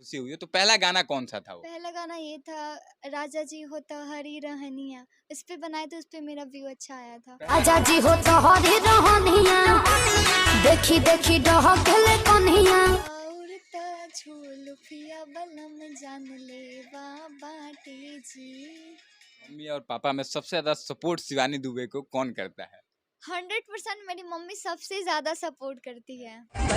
खुशी हुई हो, तो पहला गाना कौन सा था वो? पहला गाना ये था, राजा जी हो तो हरी रहनिया, इस पे बनाए तो उस पे मेरा व्यू अच्छा आया था। आजा जी हो तो हरी रहनिया, देखी देखी डहकले कन्हिया। और त झोलुफिया बलम जान लेवा बाटे जी। मम्मी और पापा में सबसे ज्यादा सपोर्ट शिवानी दुबे को कौन करता है? 100% मेरी मम्मी सबसे ज्यादा सपोर्ट करती है। हाँ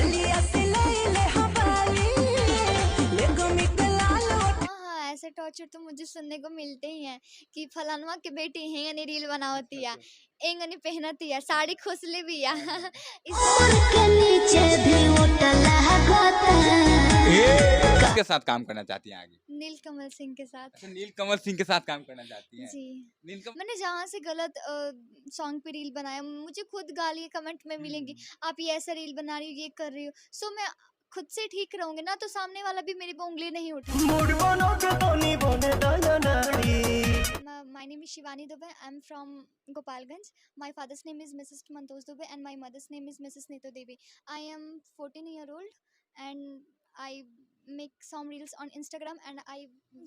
हाँ, ऐसे टॉर्चर तो मुझे सुनने को मिलते ही हैं कि फलानवा के बेटी हेंगनी रील बनावती है, एंगनी पहनती है, साड़ी खोसले भी है। के नीचे भी उठला किसके साथ काम करना चाहती हैं आगे? नीलकमल सिंह के साथ। अच्छा, नीलकमल सिंह के साथ काम करना चाहती हैं। जी, नीलकमल मैंने जहाँ से गलत सॉन्ग पे रील बनाया, मुझे खुद गालियाँ कमेंट में मिलेंगी, आप ये ऐसा रील बना रही हो, ये कर रही हो। सो मैं खुद से ठीक रहूंगी ना, तो सामने वाला भी मेरे पे उंगली नहीं उठाएगा। My name is Shivani Dubey. I'm from Gopalganj. My father's name is Mrs. Mantosh Dubey and my mother's name is Mrs. Neetu Devi. I am 14-year-old and I make some reels on Instagram and I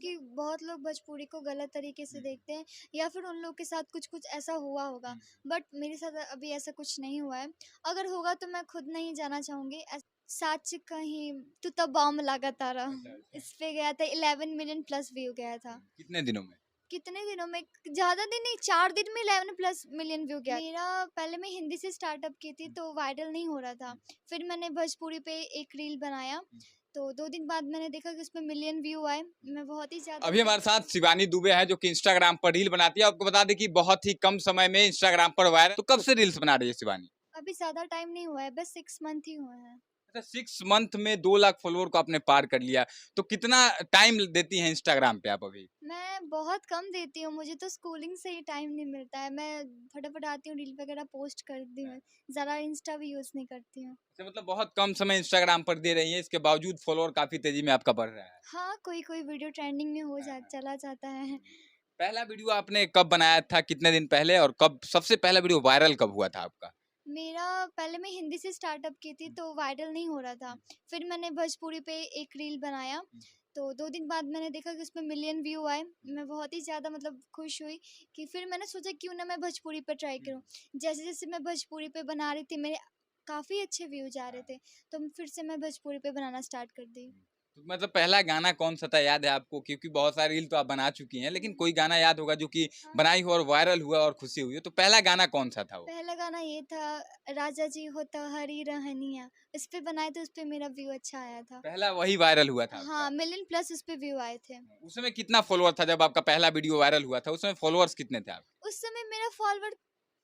कि बहुत लोग भोजपुरी को गलत तरीके से देखते हैं या फिर उन लोग के साथ कुछ कुछ ऐसा हुआ होगा, बट मेरे साथ अभी ऐसा कुछ नहीं हुआ है। अगर होगा तो मैं खुद नहीं जाना चाहूँगी। सच कहीं तू तो बॉम्ब लगा तारा, इस पे गया था 11 मिलियन प्लस व्यू गया था। कितने दिनों में? कितने दिनों में, ज़्यादा दिन नहीं, 4 दिन में 11 प्लस मिलियन व्यू गया। मेरा पहले मैं हिंदी से स्टार्टअप की थी तो वायरल नहीं हो रहा था, फिर मैंने भोजपुरी पे एक रील बनाया, तो 2 दिन बाद मैंने देखा कि उसमें मिलियन व्यू आए। मैं बहुत ही ज़्यादा अभी हमारे साथ शिवानी दुबे है जो कि इंस्टाग्राम पर रील बनाती है। आपको बता दें कि बहुत ही कम समय में इंस्टाग्राम पर वायरल। तो कब से रील्स बना रही है शिवानी? अभी ज़्यादा टाइम नहीं हुआ है, बस 6 मंथ ही हुए हैं। अच्छा, 6 मंथ में 2 लाख फॉलोअर को आपने पार कर लिया। तो कितना टाइम देती हैं इंस्टाग्राम पे आप अभी? मैं बहुत कम देती हूँ, मुझे तो स्कूलिंग से ही टाइम नहीं मिलता है। मैं फटाफट आती हूँ, रील वगैरह पोस्ट करती हूँ, ज़्यादा इंस्टा भी यूज़ नहीं करती हूँ। अच्छा, मतलब बहुत कम समय इंस्टाग्राम पर दे रही हैं, इसके बावजूद फॉलोअर काफी तेजी में आपका बढ़ रहा है। हाँ, कोई-कोई वीडियो ट्रेंडिंग में हो जा चला जाता है। पहला वीडियो आपने कब बनाया था, कितने दिन पहले, और कब सबसे पहला वीडियो वायरल कब हुआ था आपका? मेरा पहले मैं हिंदी से स्टार्टअप की थी तो वायरल नहीं हो रहा था, फिर मैंने भोजपुरी पे एक रील बनाया, तो 2 दिन बाद मैंने देखा कि उसमें मिलियन व्यू आए। मैं बहुत ही ज़्यादा मतलब खुश हुई कि फिर मैंने सोचा क्यों ना मैं भोजपुरी पे ट्राई करूँ। जैसे-जैसे मैं भोजपुरी पे बना रही थी, मेरे काफ़ी अच्छे व्यू जा रहे थे, तो फिर से मैं भोजपुरी पे बनाना स्टार्ट कर दी। तो मतलब पहला गाना कौन सा था, याद है आपको? क्योंकि बहुत सारे रील तो आप बना चुकी हैं, लेकिन कोई गाना याद होगा जो कि हाँ। बनाई हो और वायरल हुआ और खुशी हुई हो। तो पहला गाना कौन सा था वो? पहला गाना ये था, राजा जी हो तो हरी रहनिया, इस पे बनाए तो उस पे मेरा व्यू अच्छा आया था। पहला वही वायरल हुआ था हाँ, आपका? मिलियन प्लस उस पे व्यू आए थे। उस समय कितना फॉलोअर था जब आपका पहला वीडियो वायरल हुआ था? उस समय फॉलोअर्स कितने थे आप? उस समय मेरा फॉलोवर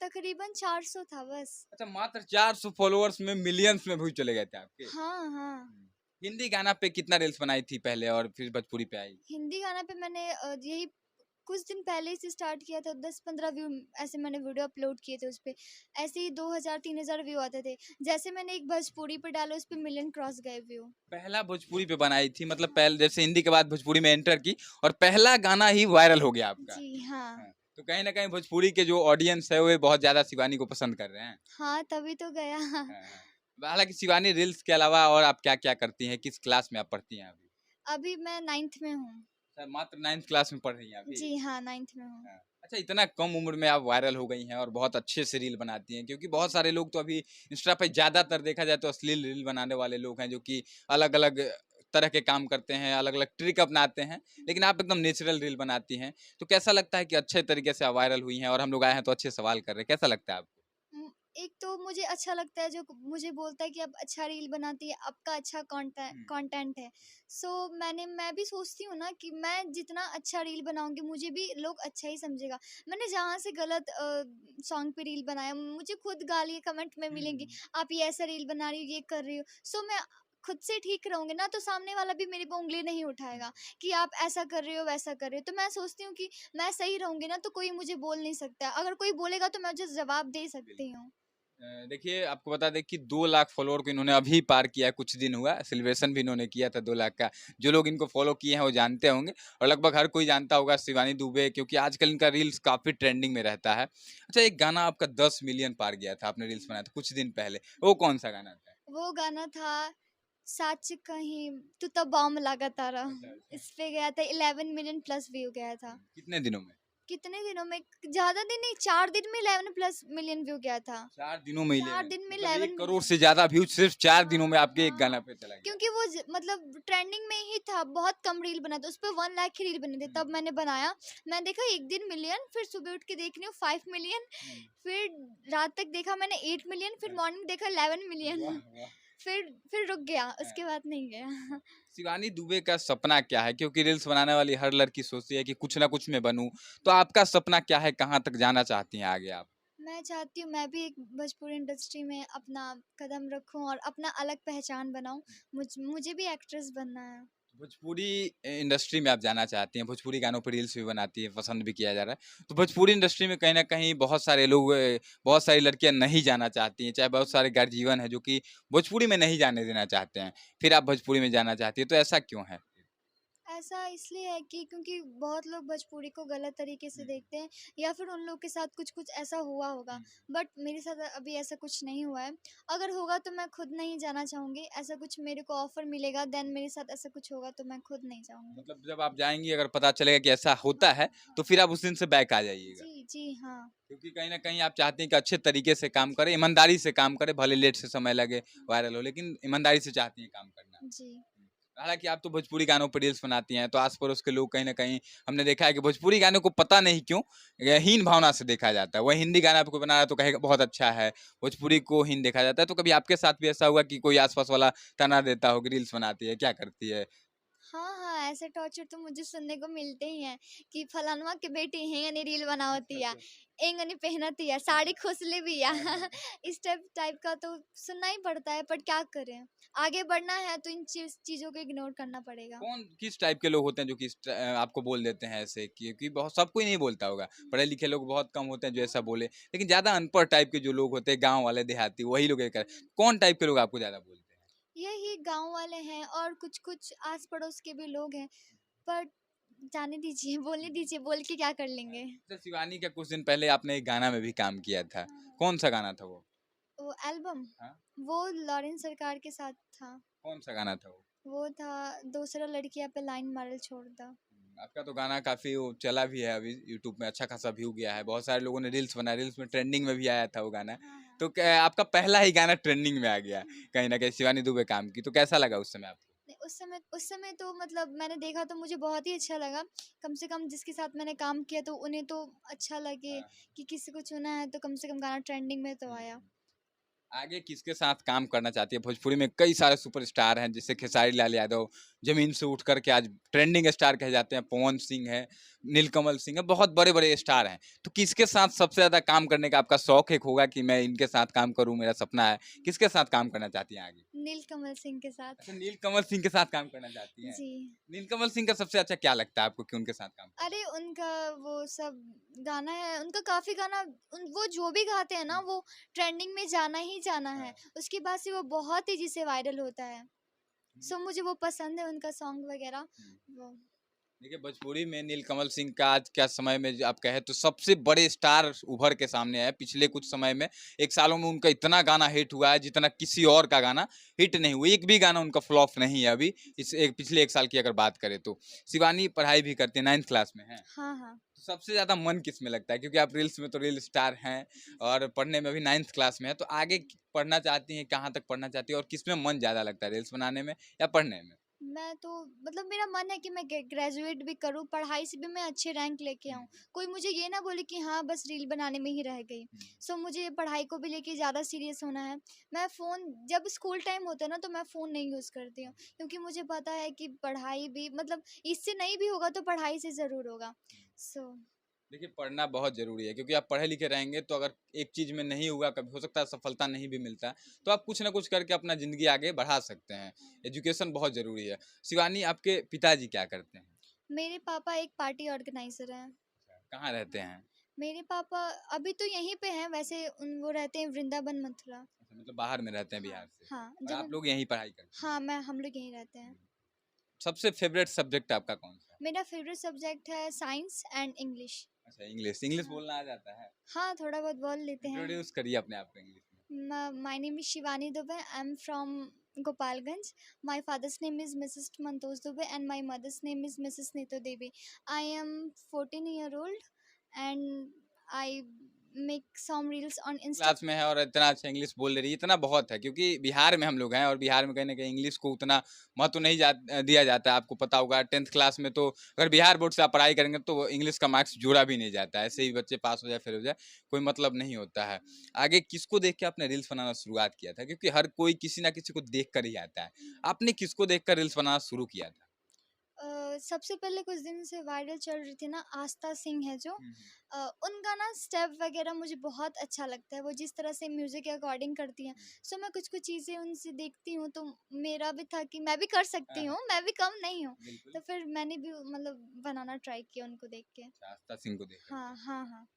तकरीबन 400 था बस। अच्छा, मात्र 400 फॉलोअर्स में मिलियंस में व्यू चले गए थे आपके। हाँ, हाँ। हिंदी गाना पे कितना रील्स बनाई थी पहले और फिर भोजपुरी पे आई? हिंदी गाना पे मैंने यही कुछ दिन पहले से स्टार्ट किया था, 10-15 व्यू ऐसे मैंने वीडियो अपलोड किए थे उस पे। ऐसे ही 2000-3000 व्यू आते थे। जैसे मैंने एक भोजपुरी पे डाला, उस पे मिलियन क्रॉस गए व्यू। पहला भोजपुरी पे बनाई थी, मतलब पहले जैसे हिंदी के बाद भोजपुरी में एंटर की और पहला गाना ही वायरल हो गया आपका। जी, हाँ। हाँ, तो कहीं ना कहीं भोजपुरी के जो ऑडियंस है वो बहुत ज्यादा शिवानी को पसंद कर रहे हैं। हाँ, तभी तो गया। हाँ, हाँ। हालांकि शिवानी रील्स के अलावा और आप क्या क्या करती हैं, किस क्लास में आप पढ़ती हैं अभी? अभी मैं 9th में हूँ। सर, मात्र 9th क्लास में पढ़ रही हैं अभी? जी हाँ, 9th में हूँ। हाँ। अच्छा, इतना कम उम्र में आप वायरल हो गई हैं और बहुत अच्छे से रील बनाती हैं, क्योंकि बहुत सारे लोग तो अभी इंस्टा पे ज़्यादातर देखा जाए तो अश्लील रील बनाने वाले लोग हैं जो कि अलग-अलग तरह के काम करते हैं, अलग-अलग ट्रिक अपनाते हैं, लेकिन आप एकदम नेचुरल रील बनाती हैं। तो कैसा लगता है कि अच्छे तरीके से आप वायरल हुई हैं और हम लोग आए हैं तो अच्छे सवाल कर रहे हैं, कैसा लगता है आपको? एक तो मुझे अच्छा लगता है जो मुझे बोलता है कि आप अच्छा रील बनाती है, आपका अच्छा कंटेंट है। सो मैं भी सोचती हूँ ना कि मैं जितना अच्छा रील बनाऊंगी मुझे भी लोग अच्छा ही समझेगा। मैंने जहाँ से गलत सॉन्ग पे रील बनाया, मुझे खुद गालियाँ कमेंट में मिलेंगी, आप ये ऐसा रील बना रही हो, ये कर रही हो। सो मैं खुद से ठीक रहूंगी ना, तो सामने वाला भी मेरे पे उंगली नहीं उठाएगा कि आप ऐसा कर रहे हो, वैसा कर रहे हो। तो मैं सोचती हूँ कि मैं सही रहूंगी ना, तो कोई मुझे बोल नहीं सकता। अगर कोई बोलेगा तो मैं मुझे जवाब दे सकती हूँ। देखिए, आपको बता दें कि 2 लाख फॉलोअर को इन्होंने अभी पार किया है, कुछ दिन हुआ, सेलिब्रेशन भी इन्होंने किया था 2 लाख का। जो लोग इनको फॉलो किए हैं वो जानते होंगे और लगभग हर कोई जानता होगा शिवानी दुबे, क्योंकि आजकल इनका रील्स काफ़ी ट्रेंडिंग में रहता है। अच्छा, एक गाना आपका 10 मिलियन पार गया था, आपने रील्स बनाया था कुछ दिन पहले, वो कौन-सा गाना था? वो गाना था, सच कहीं तू तो बॉम्ब लगा तारा, अच्छा, अच्छा। इस पे गया था 11 मिलियन प्लस व्यू गया था। कितने दिनों में? कितने दिनों में? ज़्यादा दिन नहीं, 4 दिन में 11 प्लस मिलियन व्यू गया था। 4 दिनों में 4 11 दिन में मतलब 11 1 करोड़ मिलियन। से ज़्यादा व्यूज़ सिर्फ़ 4 दिनों में हाँ, आपके एक हाँ, गाना हाँ। पे चला गया। क्योंकि वो मतलब ट्रेंडिंग में ही था, बहुत कम रील बना था, उस पे 1 लाख ही रील बने थे, तब मैंने बनाया। मैं देखा 1 दिन मिलियन, फिर सुबह उठ के देख रही हूँ 5 मिलियन, हुँ। फिर रात तक देखा मैंने 8 मिलियन, फिर मॉर्निंग देखा 11 मिलियन। वाह, वाह! फिर रुक गया, हाँ। उसके बाद नहीं गया। शिवानी दुबे का सपना क्या है? क्योंकि रील्स बनाने वाली हर लड़की सोचती है कि कुछ ना कुछ मैं बनूँ। तो आपका सपना क्या है? कहाँ तक जाना चाहती हैं आगे आप? मैं चाहती हूँ मैं भी एक भोजपुरी इंडस्ट्री में अपना कदम रखूँ और अपना अलग पहचान बनाऊँ। मुझे भी एक्ट्रेस बनना है। भोजपुरी इंडस्ट्री में आप जाना चाहती हैं, भोजपुरी गानों पे रील्स भी बनाती हैं, पसंद भी किया जा रहा है। तो भोजपुरी इंडस्ट्री में कहीं न कहीं बहुत सारे लोग बहुत सारी लड़कियाँ नहीं जाना चाहती हैं, चाहे बहुत सारे गार्जियन हैं जो कि भोजपुरी में नहीं जाने देना चाहते हैं। फिर आप भोजपुरी में जाना चाहती हैं, तो ऐसा क्यों है? ऐसा इसलिए है कि क्योंकि बहुत लोग भोजपुरी को गलत तरीके से हुँ, देखते हैं, या फिर उन लोग के साथ कुछ ऐसा हुआ होगा। हुँ। बट मेरे साथ अभी ऐसा कुछ नहीं हुआ है। अगर होगा तो मैं खुद नहीं जाना चाहूँगी। ऐसा कुछ मेरे को ऑफर मिलेगा, देन मेरे साथ ऐसा कुछ होगा तो मैं खुद नहीं जाऊँगी। मतलब जब आप जाएँगी अगर पता चलेगा कि ऐसा होता है, तो फिर आप उस दिन से बैक आ जाइएगा। जी, जी, हाँ। क्योंकि कहीं न कहीं आप चाहती हैं कि अच्छे तरीके से काम करें, ईमानदारी से काम करें, भले लेट से समय लगे, वायरल हो, लेकिन ईमानदारी से चाहती हैं काम करना। जी। हालाँकि आप तो भोजपुरी गानों पे रील्स बनाती हैं, तो आस-पड़ोस के लोग कहीं न कहीं हमने देखा है कि भोजपुरी गानों को पता नहीं क्यों हीन भावना से देखा जाता है। वहीं हिंदी गाना आपको बना रहा है तो कहेगा बहुत अच्छा है, भोजपुरी को हीन देखा जाता है। तो कभी आपके साथ भी ऐसा हुआ कि कोई आस-पास वाला ताना देता हो कि रील्स बनाती है, क्या करती है? हाँ, हाँ, ऐसे टॉर्चर तो मुझे सुनने को मिलते ही हैं कि फलानवा के बेटी हेंगनी रील बनावती है, अच्छा, एंगनी पहनती है, हाँ, साड़ी खोसले भी है। हाँ, हाँ। इस टाइप का तो सुनना ही पड़ता है, पर क्या करें? आगे बढ़ना है तो इन चीज़ों को इग्नोर करना पड़ेगा। कौन किस टाइप के लोग होते हैं जो कि आपको बोल देते हैं ऐसे कि बहुत सब कोई नहीं बोलता होगा। पढ़े-लिखे लोग बहुत कम होते हैं जो ऐसा बोले, लेकिन ज़्यादा अनपढ़ टाइप के जो लोग होते हैं, गाँव वाले, देहाती, वही लोग ये कर कौन टाइप के लोग आपको ज़्यादा बोलते हैं? यही गाँव वाले हैं और कुछ आस-पड़ोस के भी लोग हैं, पर जाने दीजिए, बोलने दीजिए, बोल के क्या कर हाँ। लेंगे? अच्छा शिवानी का कुछ दिन पहले आपने एक गाना में भी काम किया था। हाँ, हाँ। कौन-सा गाना था वो? वो एल्बम, हाँ, वो लॉरेंस सरकार के साथ था। कौन-सा गाना था वो? वो था दूसरा लड़किया पे लाइन मारल छोड़ दा। आपका तो गाना काफ़ी वो चला भी है अभी यूट्यूब में अच्छा खासा व्यू गया है। बहुत सारे लोगों ने रील्स बनाए, रील्स में ट्रेंडिंग में भी आया था वो गाना। हाँ, हाँ। तो क्या आपका पहला ही गाना ट्रेंडिंग में आ गया, कहीं न कहीं शिवानी दुबे काम की, तो कैसा लगा उस समय आपको? नहीं, उस समय तो मतलब मैंने देखा तो मुझे बहुत ही अच्छा लगा। कम से कम जिसके साथ मैंने काम किया तो उन्हें तो अच्छा लगे हाँ। कि किसी को चुना है, तो कम से कम गाना ट्रेंडिंग में तो हुँ, आया। हुँ। आगे किसके साथ काम करना चाहती है? भोजपुरी में कई सारे सुपरस्टार हैं, जैसे खेसारी लाल यादव, ज़मीन से उठ कर के आज ट्रेंडिंग स्टार कहे जाते हैं, पवन सिंह है, नीलकमल सिंह है, बहुत बड़े-बड़े स्टार हैं। तो किसके साथ सबसे ज़्यादा काम करने का आपका शौक एक होगा कि मैं इनके साथ काम करूँ, मेरा सपना है। किसके साथ काम करना चाहती हैं आगे? नीलकमल सिंह के अच्छा साथ। नीलकमल सिंह के साथ काम करना चाहती हैं। जी। नीलकमल सिंह का सबसे अच्छा क्या लगता है आपको कि उनके साथ काम करना? अरे उनका वो सब गाना है, उनका काफ़ी गाना वो जो भी गाते हैं ना हुँ, वो ट्रेंडिंग में जाना ही जाना है। हाँ। उसके बाद से वो बहुत तेज़ी से वायरल होता है। हुँ, सो मुझे वो पसंद है उनका सॉन्ग वगैरह हुँ। वो। देखिए, भोजपुरी में नीलकमल सिंह का आज का समय में आप कहें तो सबसे बड़े स्टार उभर के सामने आए। पिछले कुछ समय में 1 सालों में उनका इतना गाना हिट हुआ है जितना किसी और का गाना हिट नहीं हुआ। एक भी गाना उनका फ्लॉप नहीं है अभी, इस एक पिछले 1 साल की अगर बात करें तो। शिवानी पढ़ाई भी करती है, 9th क्लास में हैं। हाँ, हाँ। तो सबसे ज़्यादा मन किसमें लगता है? क्योंकि आप रील्स में तो रील स्टार हैं और पढ़ने में भी 9th क्लास में हैं, तो आगे पढ़ना चाहती हैं, कहाँ तक पढ़ना चाहती हैं और किसमें मन ज़्यादा लगता है, रील्स बनाने में या पढ़ने में? मैं तो मतलब मेरा मन है कि मैं ग्रेजुएट भी करूँ, पढ़ाई से भी मैं अच्छे रैंक लेके हुँ, आऊँ। कोई मुझे ये ना बोले कि हाँ, बस रील बनाने में ही रह गई। हुँ। सो मुझे पढ़ाई को भी लेके ज़्यादा सीरियस होना है। मैं फ़ोन जब स्कूल टाइम होता है ना तो मैं फ़ोन नहीं यूज़ करती हूँ, क्योंकि मुझे पता है कि पढ़ाई भी मतलब इससे नहीं भी होगा तो पढ़ाई से ज़रूर होगा। सो देखिए, पढ़ना बहुत ज़रूरी है क्योंकि आप पढ़े-लिखे रहेंगे तो अगर एक चीज़ में नहीं हुआ, कभी हो सकता है सफलता नहीं भी मिलता है, तो आप कुछ ना कुछ करके अपना ज़िंदगी आगे बढ़ा सकते हैं। एजुकेशन बहुत ज़रूरी है। शिवानी, आपके पिताजी क्या करते हैं? मेरे पापा एक पार्टी ऑर्गेनाइज़र हैं। कहाँ रहते हैं? मेरे पापा अभी तो यहीं पे हैं, वैसे वो रहते हैं वृंदावन मथुरा। अच्छा, मतलब बाहर में रहते हैं हाँ, बिहार से हाँ, और आप लोग यहीं पढ़ाई करते हैं। हाँ, हम लोग यहीं रहते हैं। सबसे फ़ेवरेट सब्जेक्ट आपका कौन-सा है? मेरा फ़ेवरेट सब्जेक्ट है साइंस एंड इंग्लिश। अच्छा, इंग्लिश। इंग्लिश हाँ। बोलना आ जाता है? हाँ, थोड़ा बहुत बोल लेते हैं। इंट्रोड्यूस करिए अपने आप को इंग्लिश में। My name is Shivani Dubey. I am from Gopalganj. My father's name is Mrs. Mantosh Dubey and my mother's name is Mrs. Neetu Devi. I am 14-year-old and I make some reels on Insta. Class में है और इतना अच्छा English बोल ले रही है, इतना बहुत है क्योंकि बिहार में हम लोग हैं और बिहार में कहीं ना कहीं इंग्लिश को उतना महत्व नहीं दिया जाता है। आपको पता होगा 10th क्लास में तो अगर बिहार बोर्ड से आप पढ़ाई करेंगे तो इंग्लिश का मार्क्स जोड़ा भी नहीं जाता है, ऐसे ही बच्चे पास हो जाए फिर हो जाए, कोई मतलब नहीं होता है। आगे किसको देख के आपने रील्स बनाना शुरुआत किया था, क्योंकि हर कोई किसी ना किसी को देख कर ही आता है, आपने किसको देख कर रील्स बनाना शुरू किया था? सबसे पहले कुछ दिन से वायरल चल रही थी ना, आस्था सिंह है जो, उनका ना स्टेप वगैरह मुझे बहुत अच्छा लगता है, वो जिस तरह से म्यूज़िक के अकॉर्डिंग करती हैं। सो मैं कुछ कुछ चीज़ें उनसे देखती हूँ तो मेरा भी था कि मैं भी कर सकती हाँ, हूँ, मैं भी कम नहीं हूँ। बिल्कुल। तो फिर मैंने भी मतलब बनाना ट्राई किया उनको देख के। अच्छा, आस्था सिंह को देख कर हाँ, के। हाँ, हाँ।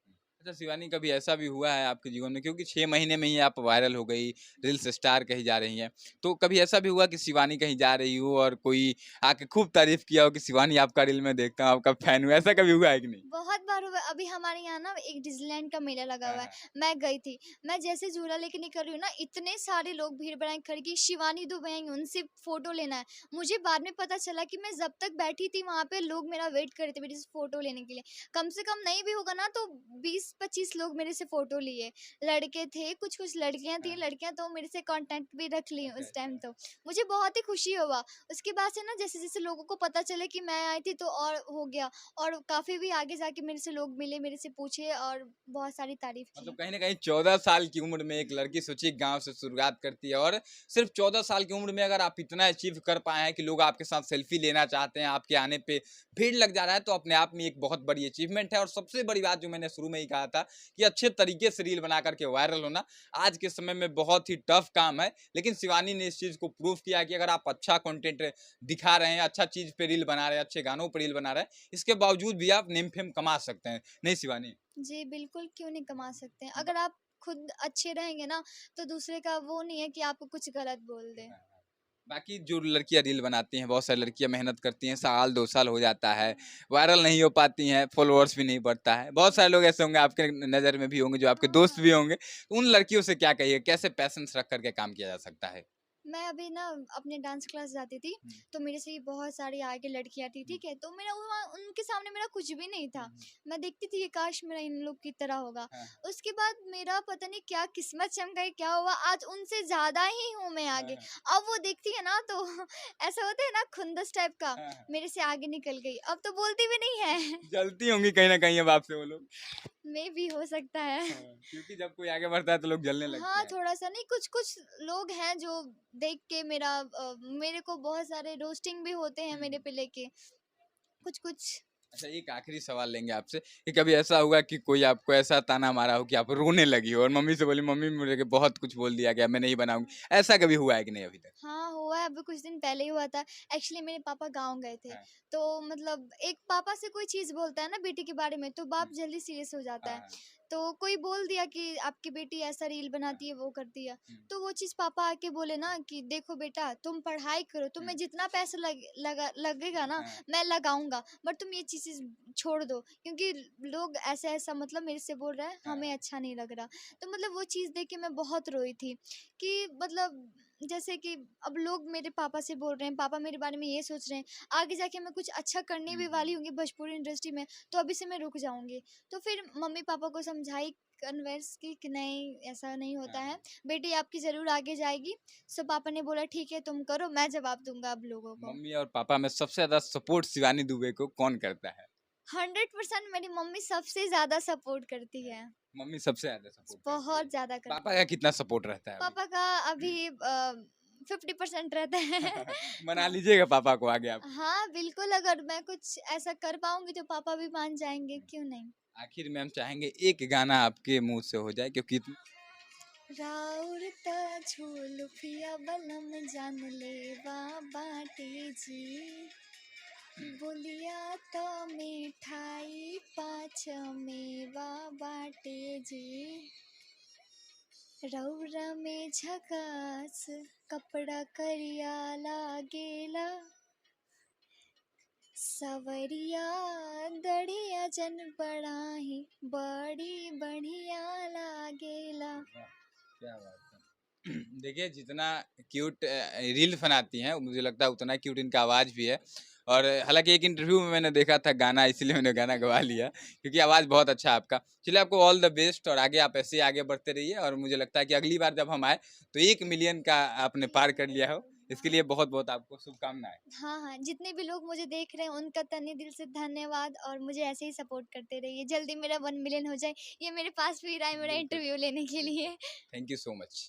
अच्छा शिवानी, कभी ऐसा भी हुआ है आपके जीवन में, क्योंकि 6 महीने में ही आप वायरल हो गई, रील्स स्टार कही जा रही हैं, तो कभी ऐसा भी हुआ कि शिवानी कहीं जा रही हो और कोई आके खूब तारीफ किया हो कि शिवानी आपका रील में देखता हूँ, आपका फैन हूँ, ऐसा कभी हुआ है कि नहीं? बहुत बार हुआ है। अभी हमारे यहाँ ना एक डिज्नीलैंड का मेला लगा हाँ, हुआ है, हाँ। मैं गई थी। मैं जैसे झूला लेके निकल रही हूँ ना, इतने सारे लोग भीड़ बनाए खड़े कि शिवानी दुबे आई, उनसे फोटो लेना है। मुझे बाद में पता चला कि मैं जब तक बैठी थी वहाँ पे लोग मेरा वेट कर रहे थे मेरे से फोटो लेने के लिए। कम से कम नहीं भी होगा ना तो 20-25 लोग मेरे से फोटो लिए। लड़के थे, कुछ कुछ लड़कियां थी, हाँ, लड़कियां तो मेरे से कांटेक्ट भी रख ली अच्छा, उस टाइम। अच्छा। तो मुझे बहुत ही खुशी हुआ। उसके बाद से ना जैसे जैसे लोगों को पता चले कि मैं आई थी तो और हो गया। और काफ़ी भी आगे जाके मेरे से लोग मिले, मेरे से पूछे और बहुत सारी तारीफ़ मतलब की। कहीं न कहीं 14 साल की उम्र में एक लड़की सोचिए गाँव से शुरुआत करती है और सिर्फ़ 14 साल की उम्र में अगर आप इतना अचीव कर पाए हैं कि लोग आपके साथ सेल्फ़ी लेना चाहते हैं, आपके आने पे भीड़ लग जा रहा है, तो अपने आप में एक बहुत बड़ी अचीवमेंट है। और सबसे बड़ी बात जो मैंने शुरू में ही कहा था कि अच्छे तरीके से रील बना कर के वायरल होना आज के समय में बहुत ही टफ़ काम है। लेकिन शिवानी ने इस चीज़ को प्रूव किया कि अगर आप अच्छा कंटेंट दिखा रहे हैं, अच्छा चीज़ पे रील बना रहे हैं, अच्छे गानों पे रील बना रहे हैं, इसके बावजूद भी आप नेम फेम कमा सकते हैं। नहीं शिवानी? जी, बिल्कुल क्यों नहीं कमा सकते हैं। ब अगर आप खुद अच्छे रहेंगे ना, तो दूसरे का वो नहीं है कि आपको कुछ गलत बोल दे। हाँ, हाँ। बाकी जो लड़कियाँ रील बनाती हैं, बहुत सारी लड़कियाँ मेहनत करती हैं, साल 2 साल हो जाता है, वायरल नहीं हो पाती हैं, फॉलोअर्स भी नहीं बढ़ता है। बहुत सारे लोग ऐसे होंगे आपके नज़र में भी होंगे, जो आपके हाँ, दोस्त हाँ। भी होंगे। तो उन लड़कियों से क्या कहिए, कैसे पैशंस रख कर के काम किया जा सकता है? मैं अभी ना अपने डांस क्लास जाती थी, हुँ, तो मेरे से बहुत सारी आगे लड़कियां थी, हुँ, ठीक है, तो मेरा वहाँ उनके सामने मेरा कुछ भी नहीं हुँ, था। हुँ। मैं देखती थी कि काश मेरा इन लोग की तरह होगा। हाँ, उसके बाद मेरा पता नहीं क्या किस्मत चमकाई, क्या हुआ, आज उनसे ज्यादा ही हूँ मैं हाँ, आगे। हाँ, अब वो देखती है ना तो ऐसा होता है ना, खुंदस टाइप का, हाँ, हाँ। मेरे से आगे निकल गई, अब तो बोलती भी नहीं है। जलती होंगी कहीं न कहीं अब आपसे वो लोग। में भी हो सकता है। हाँ, क्योंकि जब कोई आगे बढ़ता है तो लोग जलने लगते हाँ, हैं। थोड़ा-सा नहीं, कुछ-कुछ लोग हैं जो देख के मेरे को बहुत सारे रोस्टिंग भी होते हैं हुँ, मेरे हुँ। पे लेके, कुछ-कुछ। अच्छा, एक आखिरी सवाल लेंगे आपसे कि कभी ऐसा हुआ कि कोई आपको ऐसा ताना मारा हो कि आप रोने लगी हो और मम्मी से बोली, मम्मी मुझे बहुत कुछ बोल दिया गया, मैं नहीं बनाऊँगी। ऐसा कभी हुआ है कि नहीं अभी तक? हाँ, हुआ है, अभी कुछ दिन पहले ही हुआ था। एक्चुअली मेरे पापा गाँव गए थे, हाँ, तो मतलब एक पापा से कोई चीज़ बोलता है ना बेटी के बारे में, तो हुँ, बाप जल्दी सीरियस हो जाता हाँ, है। हाँ, तो कोई बोल दिया कि आपकी बेटी ऐसा रील हाँ, बनाती है, वो करती है। हुँ, तो वो चीज़ पापा आके बोले ना कि देखो बेटा, तुम पढ़ाई करो, हुँ, तुम्हें जितना पैसा लगेगा ना, हाँ, मैं लगाऊँगा, बट तुम ये चीज़ें छोड़ दो, क्योंकि लोग ऐसा-ऐसा मतलब मेरे से बोल रहा है, हाँ, हमें अच्छा नहीं लग रहा। तो मतलब वो चीज़ देख के मैं बहुत रोई थी कि मतलब जैसे कि अब लोग मेरे पापा से बोल रहे हैं, पापा मेरे बारे में ये सोच रहे हैं, आगे जाके मैं कुछ अच्छा करने हुँ, भी हुँ, वाली होंगी भोजपुरी इंडस्ट्री में, तो अभी से मैं रुक जाऊँगी। तो फिर मम्मी-पापा को समझाई, कन्विंस की कि नहीं, ऐसा नहीं हाँ, होता है, हाँ। बेटी आपकी ज़रूर आगे जाएगी। सो पापा ने बोला ठीक है तुम करो, मैं जवाब दूँगा अब लोगों को। मम्मी और पापा में सबसे ज़्यादा सपोर्ट शिवानी दुबे को कौन करता है? 100% मेरी मम्मी सबसे ज़्यादा सपोर्ट करती है, मम्मी सबसे ज़्यादा सपोर्ट करती है। बहुत ज़्यादा करती पापा है। का कितना सपोर्ट रहता है अभी? पापा का अभी 50% रहता है। मना हाँ। लीजिएगा पापा को आगे आप। हाँ, बिल्कुल, अगर मैं कुछ ऐसा कर पाऊँगी तो पापा भी मान जाएँगे, क्यों नहीं? आखिर में हम चाहेंगे एक गाना आपके मुँह से हो जाए, क्योंकि राउर त झोलुफिया बलम जान लेवा बाटे जी, बोलिया त मिठाई पाँच मेवा बाटे जी, रौरा में झकास कपड़ा करिया लागेला, सवरिया दढ़िया जन बड़ाही बड़ी बढ़िया लागेला। वाह! क्या बात है। देखिए जितना क्यूट रील्स बनाती हैं मुझे लगता है उतना क्यूट इनका आवाज़ भी है। और हालाँकि एक इंटरव्यू में मैंने देखा था गाना, इसलिए मैंने गाना गवा लिया क्योंकि आवाज़ बहुत अच्छा है आपका। चलिए आपको ऑल द बेस्ट और आगे आप ऐसे ही आगे बढ़ते रहिए और मुझे लगता है कि अगली बार जब हम आए तो 1 मिलियन का आपने पार कर लिया हो। इसके लिए बहुत-बहुत आपको शुभकामनाएँ। हाँ, हाँ, जितने भी लोग मुझे देख रहे हैं उनका तहे दिल से धन्यवाद और मुझे ऐसे ही सपोर्ट करते रहिए। जल्दी मेरा 1 मिलियन हो जाए, ये मेरे पास भी रहा है मेरा बिल्कुल। इंटरव्यू लेने के लिए। Thank you so much.